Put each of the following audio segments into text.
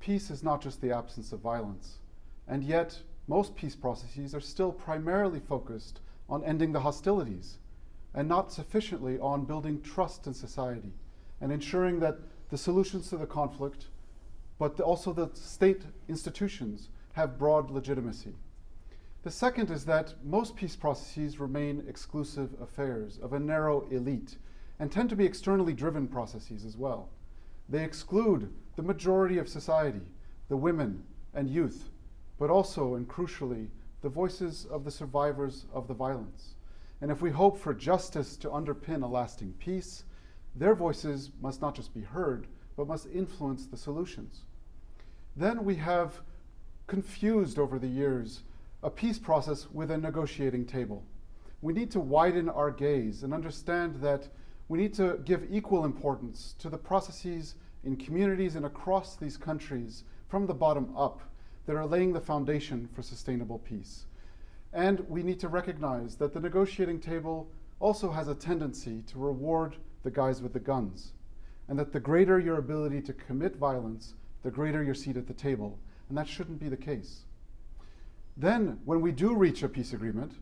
peace is not just the absence of violence, and yet most peace processes are still primarily focused on ending the hostilities and not sufficiently on building trust in society and ensuring that the solutions to the conflict, but also the state institutions, have broad legitimacy. The second is that most peace processes remain exclusive affairs of a narrow elite and tend to be externally driven processes as well. They exclude the majority of society, the women and youth, but also, and crucially, the voices of the survivors of the violence. And if we hope for justice to underpin a lasting peace, their voices must not just be heard, but must influence the solutions. Then we have confused over the years a peace process with a negotiating table. We need to widen our gaze and understand that we need to give equal importance to the processes in communities and across these countries from the bottom up that are laying the foundation for sustainable peace. And we need to recognize that the negotiating table also has a tendency to reward the guys with the guns, and that the greater your ability to commit violence, the greater your seat at the table, and that shouldn't be the case. Then, when we do reach a peace agreement,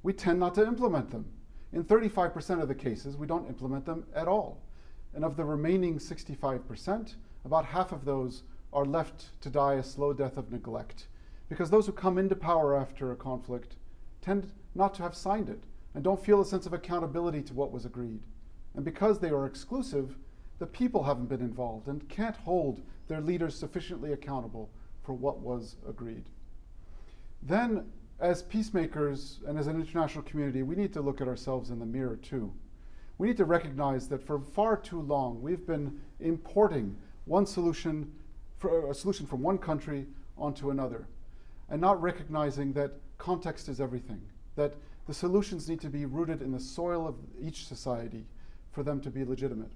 we tend not to implement them. In 35% of the cases, we don't implement them at all. And of the remaining 65%, about half of those are left to die a slow death of neglect, because those who come into power after a conflict tend not to have signed it and don't feel a sense of accountability to what was agreed. And because they are exclusive, the people haven't been involved and can't hold their leaders sufficiently accountable for what was agreed. Then, as peacemakers and as an international community, we need to look at ourselves in the mirror too. We need to recognize that for far too long, we've been importing a solution from one country onto another, and not recognizing that context is everything, that the solutions need to be rooted in the soil of each society for them to be legitimate.